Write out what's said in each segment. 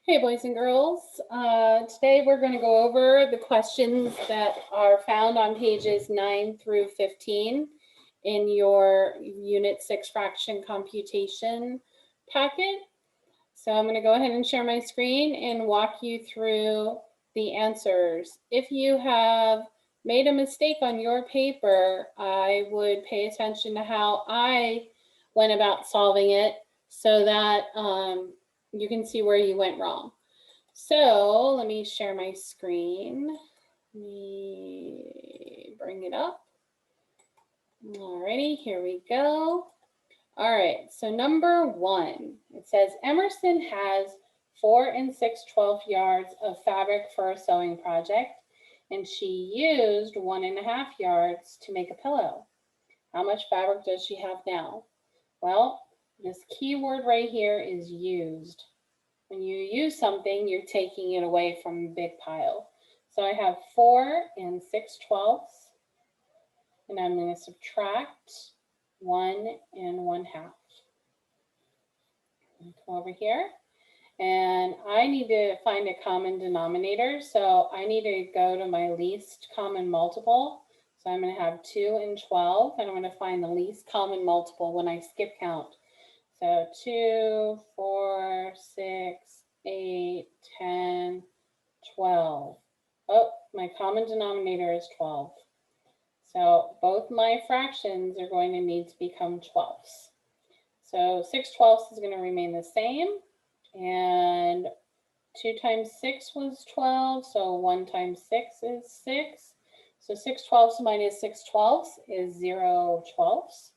Hey, boys and girls. Today we're going to go over the questions that are found on pages 9 through 15 in your Unit 6 Fraction Computation packet. So I'm going to go ahead and share my screen and walk you through the answers. If you have made a mistake on your paper, I would pay attention to how I went about solving it so that you can see where you went wrong. So let me share my screen. Let me bring it up. Alrighty, here we go. All right, so number 1, it says Emerson has 4 6/12 yards of fabric for a sewing project, and she used 1.5 yards to make a pillow. How much fabric does she have now? Well, this key word right here is used. When you use something, you're taking it away from a big pile. So I have 4 6/12, and I'm going to subtract 1 1/2. Come over here, and I need to find a common denominator. So I need to go to my least common multiple. So I'm going to have 2 and 12, and I'm going to find the least common multiple when I skip count. So 2, 4, 6, 8, 10, 12. Oh, my common denominator is 12. So both my fractions are going to need to become 12ths. So 6/12 is going to remain the same. And 2 times 6 was 12. So 1 times 6 is 6. So 6/12 minus 6/12 is 0/12.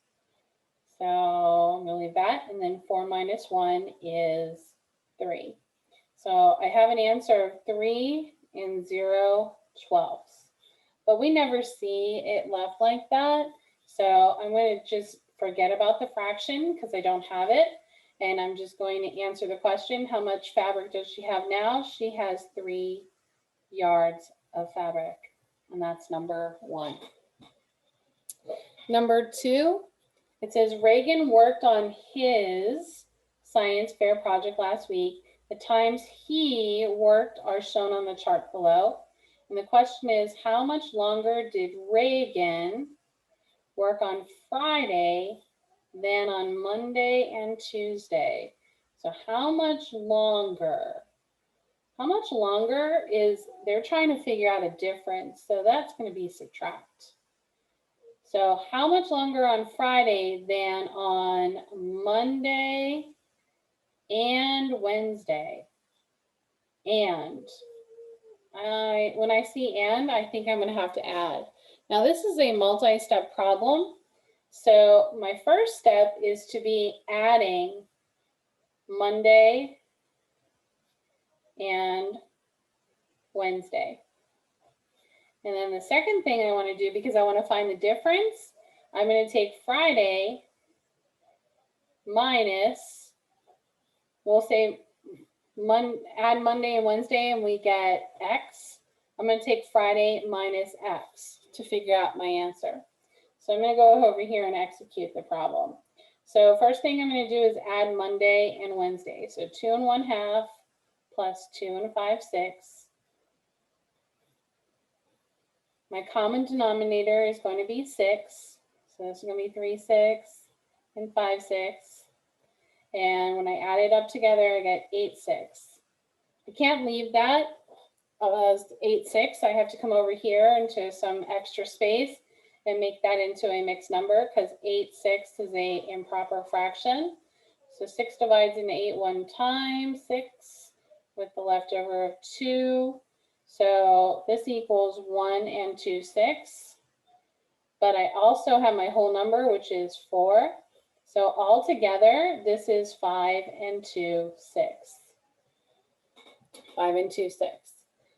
So I'm going to leave that. And then 4 minus 1 is 3. So I have an answer of 3 0/12. But we never see it left like that. So I'm going to just forget about the fraction because I don't have it. And I'm just going to answer the question, how much fabric does she have now? She has 3 yards of fabric. And that's number 1. Number 2, it says Reagan worked on his science fair project last week. The times he worked are shown on the chart below. And the question is, how much longer did Reagan work on Friday than on Monday and Tuesday? So how much longer? How much longer is, they're trying to figure out a difference. So that's going to be subtract. So how much longer on Friday than on Monday and Wednesday? And when I see and, I think I'm going to have to add. Now this is a multi-step problem. So my first step is to be adding Monday and Wednesday. And then the second thing I want to do, because I want to find the difference, I'm going to take Friday minus, we'll say add Monday and Wednesday and we get X. I'm going to take Friday minus X to figure out my answer. So I'm going to go over here and execute the problem. So first thing I'm going to do is add Monday and Wednesday. So 2 1/2 plus 2 5/6. My common denominator is going to be 6. So this is going to be 3 6 and 5 6. And when I add it up together, I get 8 6. I can't leave that as 8 6. I have to come over here into some extra space and make that into a mixed number because 8 6 is an improper fraction. So 6 divides into 8 one time, 6 with the leftover of 2. So this equals 1 2 6. But I also have my whole number, which is 4. So altogether, this is 5 2 6. 5 2 6.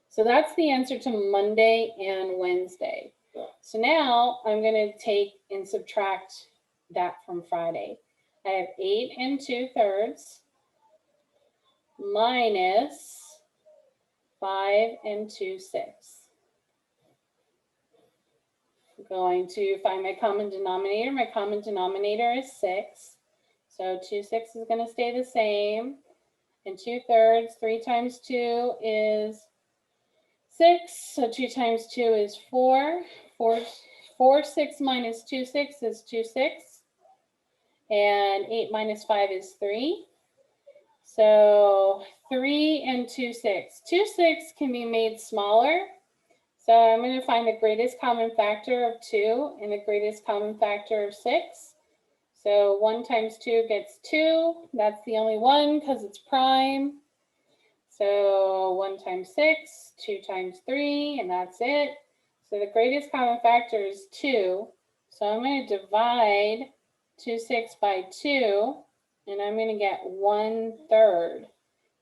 So that's the answer to Monday and Wednesday. So now I'm going to take and subtract that from Friday. I have 8 2/3 minus 5 2 6. I'm going to find my common denominator. My common denominator is 6. So 2 6 is going to stay the same. and 2/3. 3 times 2 is 6. So 2 times 2 is 4. 4, 6 minus 2, 6 is 2, 6. And 8 minus 5 is 3. So 3 and 2, 6. 2, 6 can be made smaller. So I'm going to find the greatest common factor of 2 and the greatest common factor of 6. So 1 times 2 gets 2. That's the only one because it's prime. So 1 times 6, 2 times 3, and that's it. So the greatest common factor is 2. So I'm going to divide 2, 6 by 2, and I'm going to get 1/3.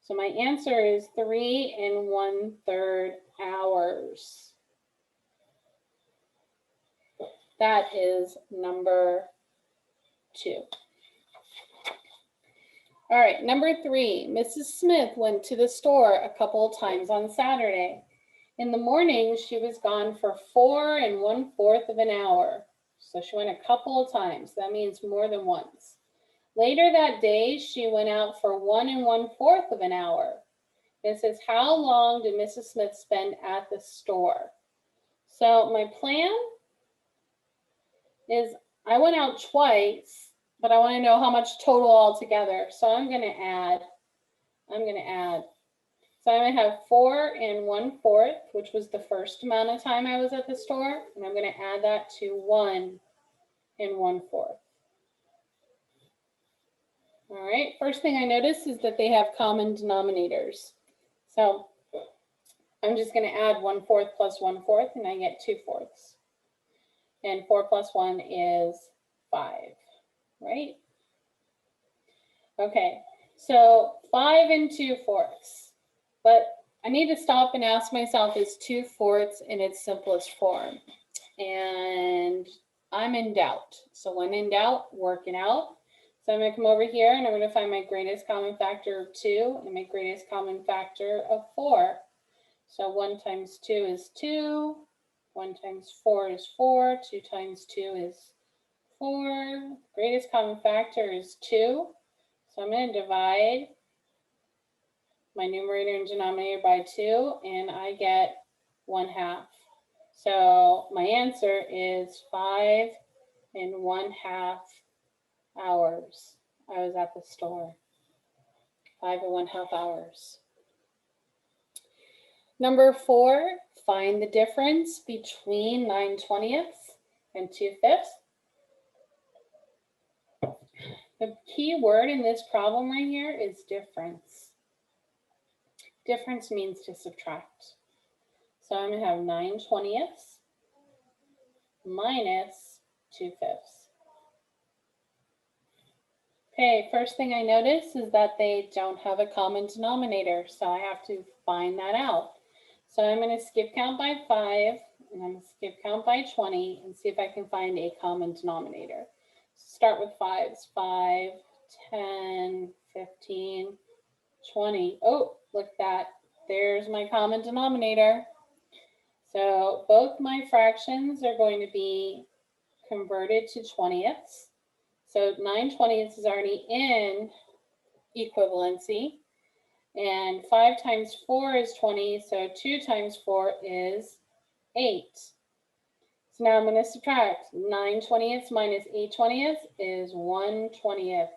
So my answer is 3 1/3 hours. That is number 2. All right, number 3, Mrs. Smith went to the store a couple of times on Saturday. In the morning, she was gone for 4 1/4 of an hour. So she went a couple of times. That means more than once. Later that day, she went out for 1 1/4 of an hour. It says, how long did Mrs. Smith spend at the store? So my plan is I went out twice, but I want to know how much total altogether. So I'm going to add. So I'm going to have 4 1/4, which was the first amount of time I was at the store. And I'm going to add that to 1 1/4. All right, first thing I notice is that they have common denominators. So I'm just going to add 1/4 plus 1/4, and I get 2/4. And 4 plus 1 is 5, right? Okay, so 5 2/4. But I need to stop and ask myself, is 2/4 in its simplest form? And I'm in doubt. So when in doubt, work it out. So I'm going to come over here and I'm going to find my greatest common factor of 2 and my greatest common factor of 4. So 1 times 2 is 2. 1 times 4 is 4. 2 times 2 is 4. Greatest common factor is 2. So I'm going to divide my numerator and denominator by 2, and I get 1/2. So my answer is 5 1/2 hours. I was at the store. 5 1/2 hours. Number 4, find the difference between 9/20 and 2/5. The key word in this problem right here is difference. Difference means to subtract. So I'm going to have 9/20 minus 2/5. Okay, first thing I notice is that they don't have a common denominator, so I have to find that out. So I'm going to skip count by 5, and I'm going to skip count by 20, and see if I can find a common denominator. Start with 5s. 5, 10, 15, 20. Oh, look at that. There's my common denominator. So both my fractions are going to be converted to 20ths. So 9/20 is already in equivalency. And 5 times 4 is 20, so 2 times 4 is 8. So now I'm going to subtract. 9/20 minus 8/20 is 1/20.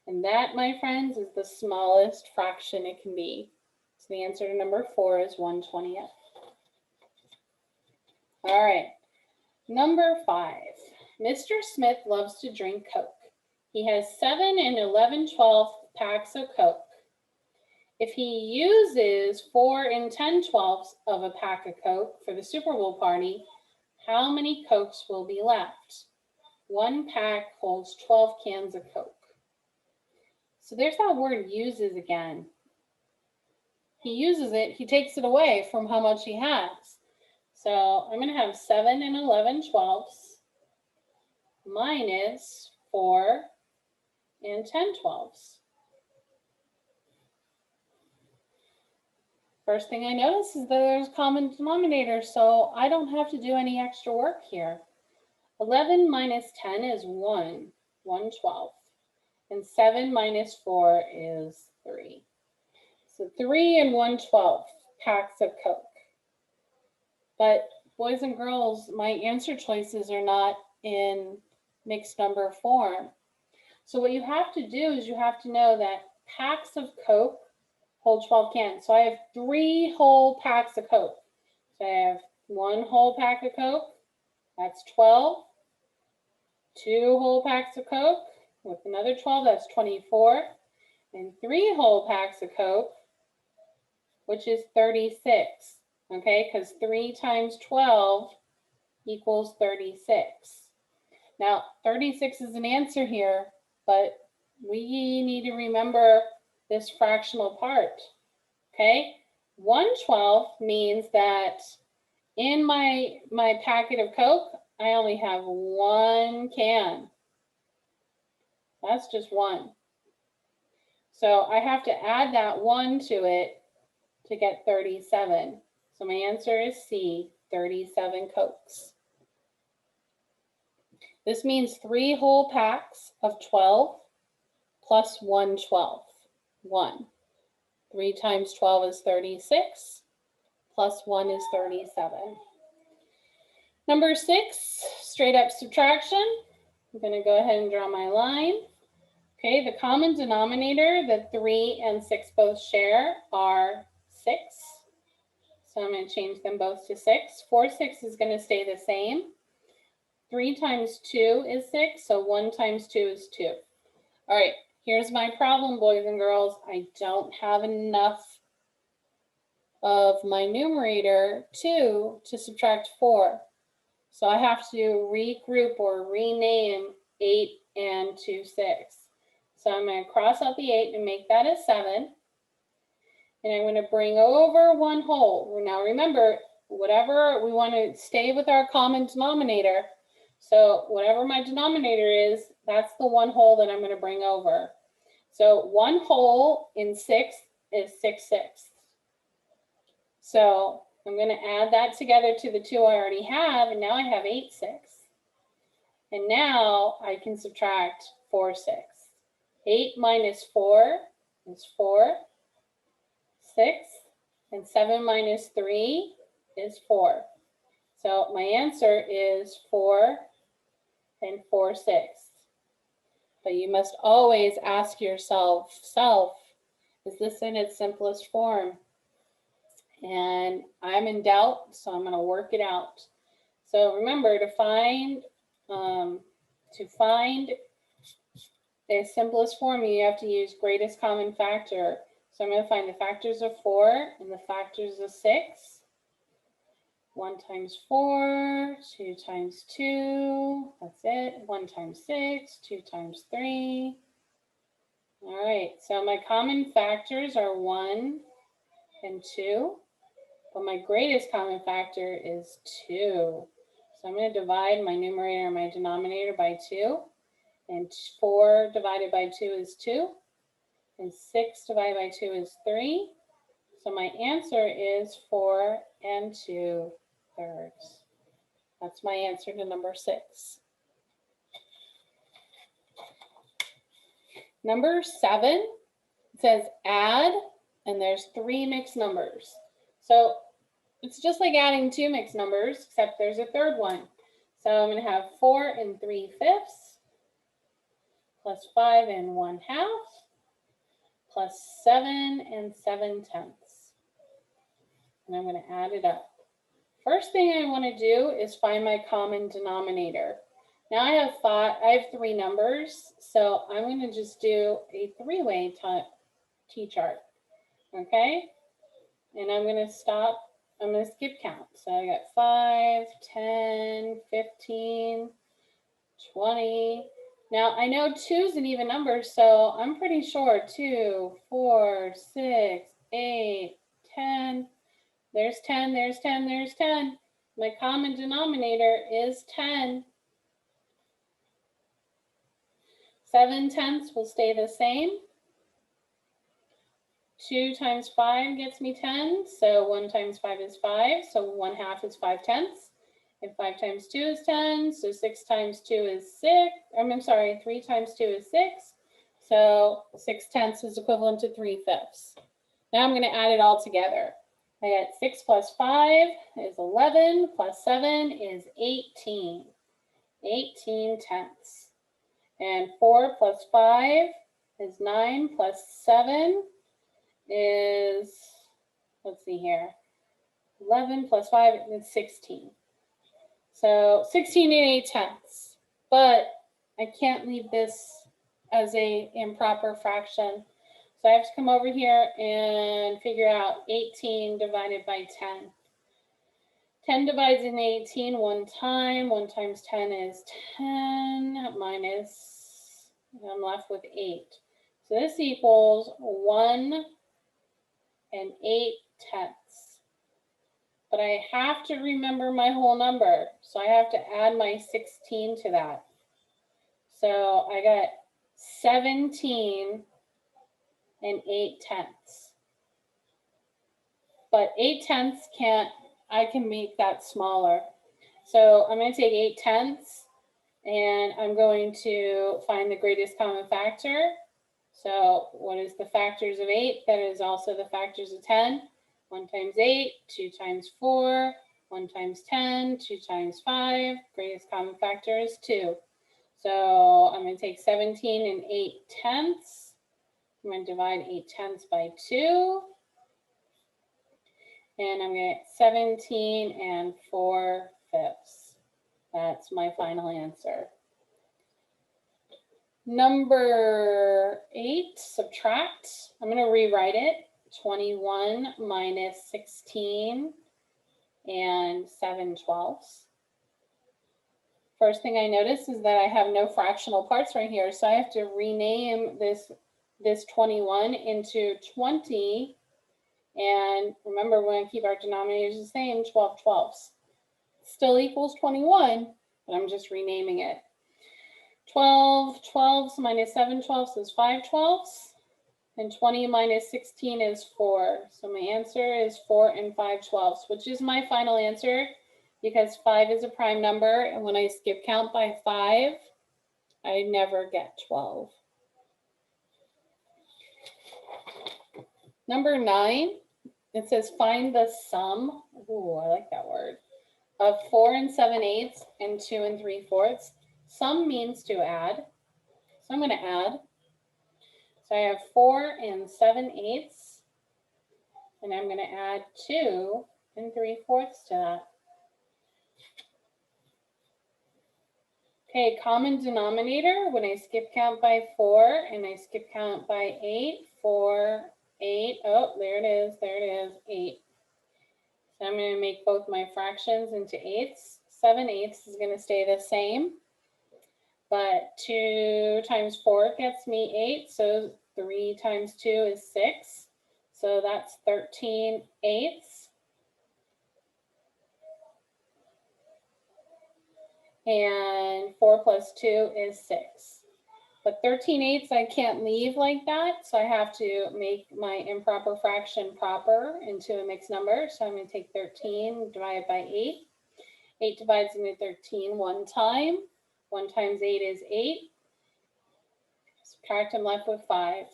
And that, my friends, is the smallest fraction it can be. So the answer to number 4 is 1/20. All right, number 5. Mr. Smith loves to drink Coke. He has 7 11/12 packs of Coke. If he uses 4 10/12 of a pack of Coke for the Super Bowl party, how many Cokes will be left? One pack holds 12 cans of Coke. So there's that word uses again. He uses it, he takes it away from how much he has. So I'm going to have 7 11/12 minus 4 10/12. First thing I notice is that there's common denominators, so I don't have to do any extra work here. 11 minus 10 is 1/12. And 7 minus 4 is 3. So 3 and 1/12 packs of Coke. But boys and girls, my answer choices are not in mixed number form. So what you have to do is you have to know that packs of Coke hold 12 cans. So I have 3 whole packs of Coke. So I have 1 whole pack of Coke, that's 12. 2 whole packs of Coke with another 12, that's 24. And 3 whole packs of Coke, which is 36. Okay, because 3 times 12 equals 36. Now, 36 is an answer here, but we need to remember this fractional part. Okay, 1/12 means that in my packet of Coke, I only have 1 can. That's just 1. So I have to add that 1 to it to get 37. So my answer is C, 37 Cokes. This means 3 whole packs of 12 plus 1/12. 1. 3 times 12 is 36, plus 1 is 37. Number 6, straight up subtraction. I'm going to go ahead and draw my line. Okay, the common denominator that 3 and 6 both share are 6. So I'm going to change them both to 6. 4 6 is going to stay the same. 3 times 2 is 6, so 1 times 2 is 2. All right, here's my problem, boys and girls. I don't have enough of my numerator 2 to subtract 4. So I have to regroup or rename 8 and 2, 6. So I'm going to cross out the 8 and make that a 7. And I'm going to bring over 1 whole. Now remember, whatever we want to stay with our common denominator. So whatever my denominator is, that's the 1 whole that I'm going to bring over. So 1 whole in 6 is 6/6. So I'm going to add that together to the 2 I already have, and now I have 8/6. And now I can subtract 4/6. 8 minus 4 is 4. 6, and 7 minus 3 is 4. So my answer is 4 and 4/6. But you must always ask yourself, is this in its simplest form? And I'm in doubt, so I'm going to work it out. So remember, to find the simplest form, you have to use greatest common factor. So I'm going to find the factors of 4 and the factors of 6. 1 times 4, 2 times 2, that's it. 1 times 6, 2 times 3. All right, so my common factors are 1 and 2, but my greatest common factor is 2. So I'm going to divide my numerator and my denominator by 2, and 4 divided by 2 is 2. And 6 divided by 2 is 3. So my answer is 4 and 2/3. That's my answer to number 6. Number 7, it says add, and there's 3 mixed numbers. So it's just like adding 2 mixed numbers, except there's a third one. So I'm going to have 4 and 3/5 plus 5 and 1/2. Plus 7 and 7/10. And I'm going to add it up. First thing I want to do is find my common denominator. Now I have 3 numbers, so I'm going to just do a 3-way T-chart. Okay? And I'm going to skip count. So I got 5, 10, 15, 20. Now, I know 2 is an even number, so I'm pretty sure 2, 4, 6, 8, 10. There's 10, there's 10, there's 10. My common denominator is 10. 7/10 will stay the same. 2 times 5 gets me 10, so 1 times 5 is 5, so 1/2 is 5/10. And 5 times 2 is 10, so 6 times 2 is 6. I'm sorry, 3 times 2 is 6. So 6/10 is equivalent to 3/5. Now I'm going to add it all together. I got 6 plus 5 is 11, plus 7 is 18. 18 tenths. And 4 plus 5 is 9, plus 7 is, let's see here, 11 plus 5 is 16. So 16 and 8 tenths. But I can't leave this as a improper fraction. So I have to come over here and figure out 18 divided by 10. 10 divides in 18 one time. 1 times 10 is 10 minus, I'm left with 8. So this equals 1 and 8 tenths. But I have to remember my whole number. So I have to add my 16 to that. So I got 17 and 8 tenths. But 8 tenths I can make that smaller. So I'm going to take 8 tenths and I'm going to find the greatest common factor. So what is the factors of 8? That is also the factors of 10. 1 times 8, 2 times 4, 1 times 10, 2 times 5. Greatest common factor is 2. So I'm going to take 17 and 8 tenths. I'm going to divide 8 tenths by 2. And I'm going to get 17 and 4 fifths. That's my final answer. Number 8, subtract. I'm going to rewrite it. 21 minus 16 and 7/12. First thing I notice is that I have no fractional parts right here, so I have to rename this 21 into 20. And remember, we're going to keep our denominators the same, 12 twelfths. Still equals 21, but I'm just renaming it. 12 twelfths minus 7 twelfths is 5 twelfths. And 20 minus 16 is 4. So my answer is 4 and 5 twelfths, which is my final answer because 5 is a prime number. And when I skip count by 5, I never get 12. Number 9, it says find the sum. Ooh, I like that word. Of 4 and 7/8 and 2 and 3/4. Sum means to add. So I'm going to add. So I have 4 and 7/8, and I'm going to add 2 and 3/4 to that. Okay, common denominator, when I skip count by 4 and I skip count by 8, 4, 8, oh, there it is, 8. So I'm going to make both my fractions into 8ths. 7/8 is going to stay the same, but 2 times 4 gets me 8, so 3 times 2 is 6. So that's 13/8. And 4 plus 2 is 6. But 13/8 I can't leave like that, so I have to make my improper fraction proper into a mixed number. So I'm going to take 13 divided by 8. 8 divides into 13 one time. 1 times 8 is 8. Subtract, I'm left with 5.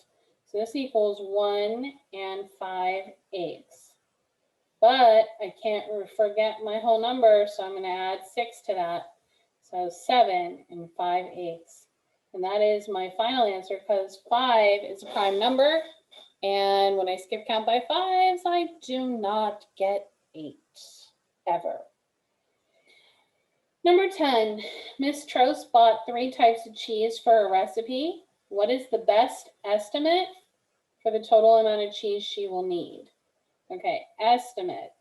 So this equals 1 and 5/8. But I can't forget my whole number, so I'm going to add 6 to that. So 7 and 5/8. And that is my final answer because 5 is a prime number. And when I skip count by 5s, I do not get 8 ever. Number 10, Miss Trost bought 3 types of cheese for a recipe. What is the best estimate for the total amount of cheese she will need? Okay, estimate.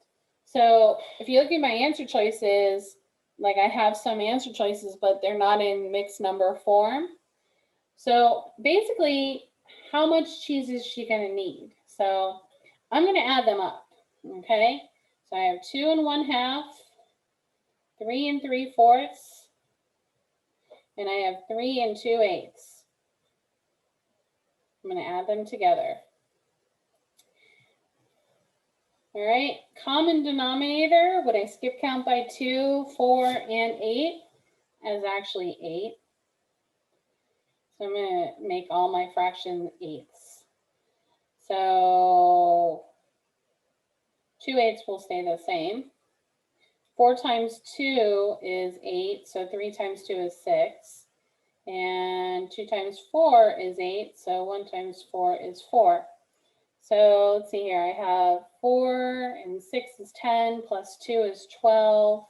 So if you look at my answer choices, like I have some answer choices, but they're not in mixed number form. So basically, how much cheese is she going to need? So I'm going to add them up, okay? So I have 2 1/2, 3 3/4, and I have 3 2/8. I'm going to add them together. All right, common denominator, would I skip count by 2, 4, and 8? Is actually 8. So I'm going to make all my fractions 8s. So 2 eighths will stay the same. 4 times 2 is 8, so 3 times 2 is 6. And 2 times 4 is 8, so 1 times 4 is 4. So let's see here, I have 4 and 6 is 10, plus 2 is 12,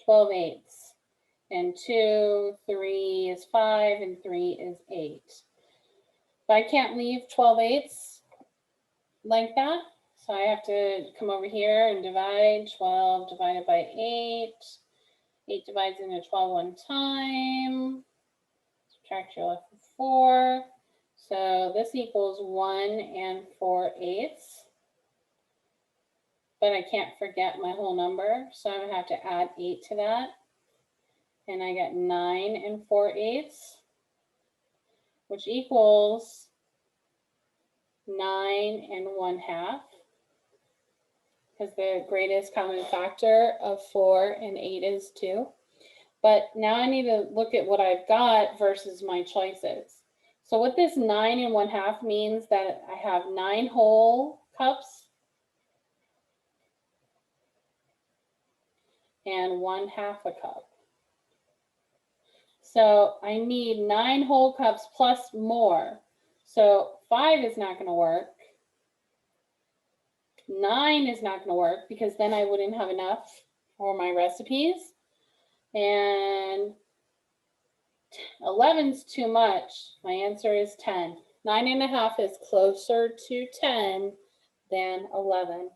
12 eighths. And 2, 3 is 5, and 3 is 8. But I can't leave 12 eighths like that. So I have to come over here and divide 12 divided by 8. 8 divides into 12 one time. Subtract, you're left with 4. So this equals 1 4 eighths. But I can't forget my whole number, so I'm going to have to add 8 to that. And I get 9 4 eighths, which equals 9 1/2, because the greatest common factor of 4 and 8 is 2. But now I need to look at what I've got versus my choices. So what this 9 1/2 means that I have 9 whole cups and 1/2 a cup. So I need 9 whole cups plus more. So 5 is not going to work. 9 is not going to work because then I wouldn't have enough for my recipes. And 11's too much. My answer is 10. 9 1/2 is closer to 10 than 11.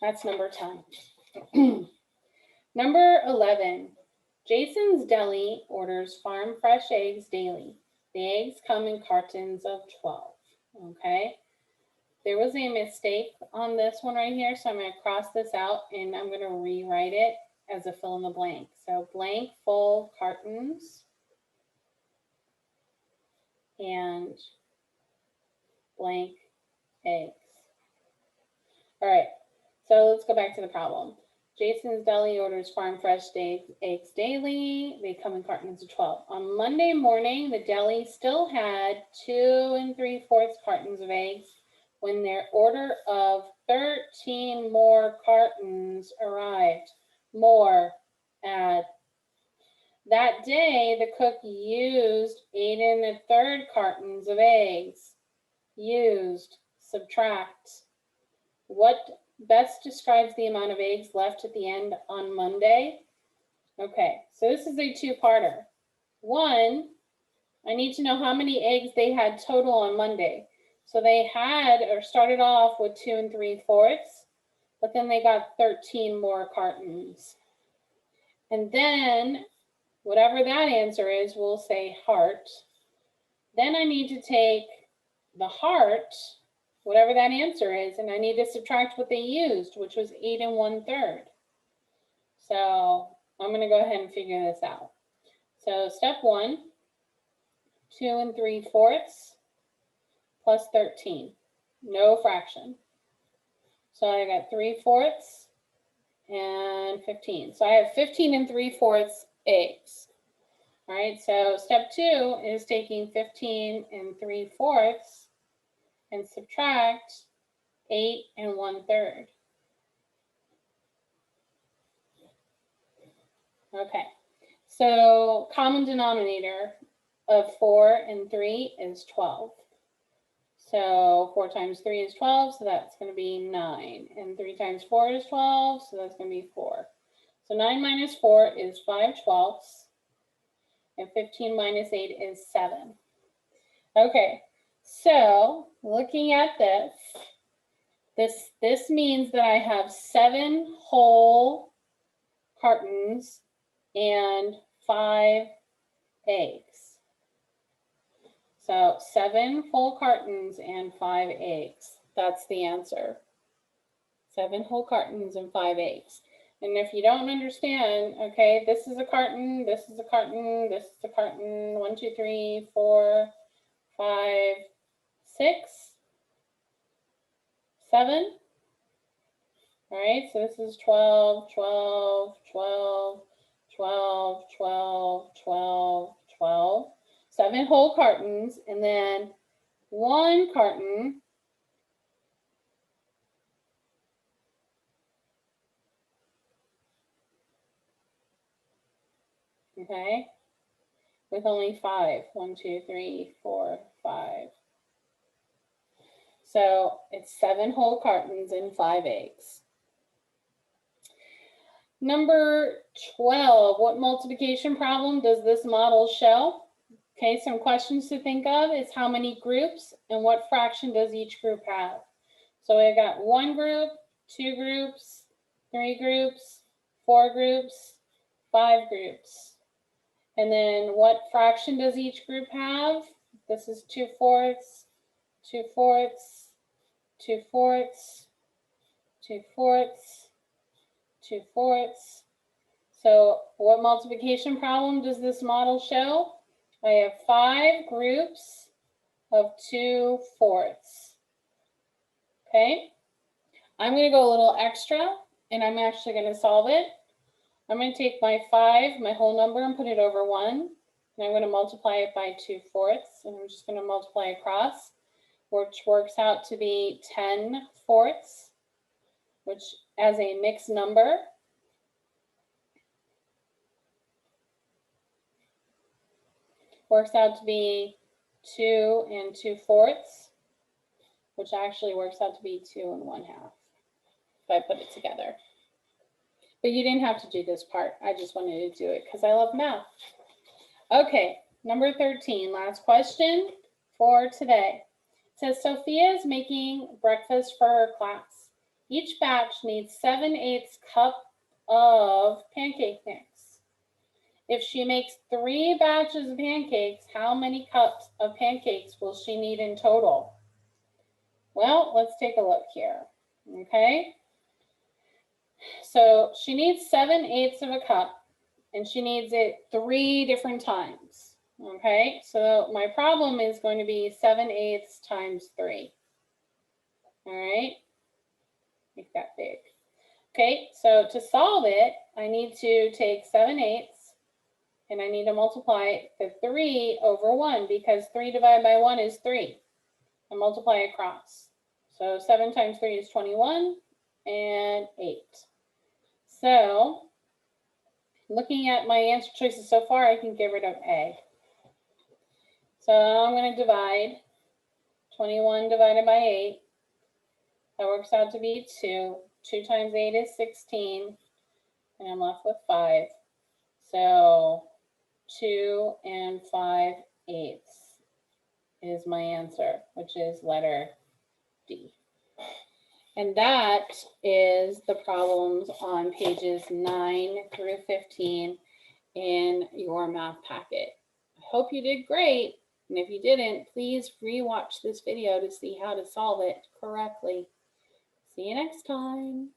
That's number 10. Number 11. Jason's Deli orders farm fresh eggs daily. The eggs come in cartons of 12. Okay. There was a mistake on this one right here, so I'm going to cross this out and I'm going to rewrite it as a fill in the blank. So blank full cartons and blank eggs. All right, so let's go back to the problem. Jason's Deli orders farm fresh eggs daily. They come in cartons of 12. On Monday morning, the deli still had 2 3/4 cartons of eggs when their order of 13 more cartons arrived. More add. That day, the cook used 8 1/3 cartons of eggs. Used, subtract. What best describes the amount of eggs left at the end on Monday? Okay, so this is a two-parter. One, I need to know how many eggs they had total on Monday. So they had or started off with 2 3/4, but then they got 13 more cartons. And then whatever that answer is, we'll say heart. Then I need to take the heart, whatever that answer is, and I need to subtract what they used, which was 8 1/3. So I'm going to go ahead and figure this out. So step 1, 2 3/4 plus 13, no fraction. So I got 3/4 and 15. So I have 15 3/4 eggs. All right, so step 2 is taking 15 3/4 and subtract 8 1/3. Okay, so common denominator of 4 and 3 is 12. So 4 times 3 is 12, so that's going to be 9. And 3 times 4 is 12, so that's going to be 4. So 9 minus 4 is 5/12. And 15 minus 8 is 7. Okay, so looking at this means that I have 7 whole cartons and 5 eggs. So 7 full cartons and 5 eggs. That's the answer. 7 whole cartons and 5 eggs. And if you don't understand, okay, this is a carton, this is a carton, this is a carton, 1, 2, 3, 4, 5, 6, 7. All right, so this is 12, 12, 12, 12, 12, 12, 12. 7 whole cartons, and then 1 carton okay, with only 5. 1, 2, 3, 4, 5. So it's 7 whole cartons and 5 eggs. Number 12, what multiplication problem does this model show? Okay, some questions to think of is how many groups and what fraction does each group have? So I got 1 group, 2 groups, 3 groups, 4 groups, 5 groups. And then what fraction does each group have? This is 2/4, 2/4, 2/4, 2/4, 2/4. So what multiplication problem does this model show? I have 5 groups of 2/4. Okay, I'm going to go a little extra and I'm actually going to solve it. I'm going to take my 5, my whole number, and put it over 1. And I'm going to multiply it by 2/4. And I'm just going to multiply across, which works out to be 10/4, which as a mixed number works out to be 2 and 2/4, which actually works out to be 2 and 1/2 if I put it together. But you didn't have to do this part. I just wanted to do it because I love math. Okay, number 13, last question for today. It says Sophia is making breakfast for her class. Each batch needs 7/8 cup of pancake mix. If she makes 3 batches of pancakes, how many cups of pancakes will she need in total? Well, let's take a look here. Okay. So she needs 7/8 of a cup and she needs it 3 different times. Okay. So my problem is going to be 7/8 times 3. All right. Make that big. Okay. So to solve it, I need to take 7/8 and I need to multiply the 3 over 1 because 3 divided by 1 is 3. And multiply across. So 7 times 3 is 21 and 8. So looking at my answer choices so far, I can get rid of A. So I'm going to divide 21 divided by 8. That works out to be 2. 2 times 8 is 16. And I'm left with 5. So 2 and 5/8 is my answer, which is letter D. And that is the problems on pages 9 through 15 in your math packet. I hope you did great. And if you didn't, please rewatch this video to see how to solve it correctly. See you next time.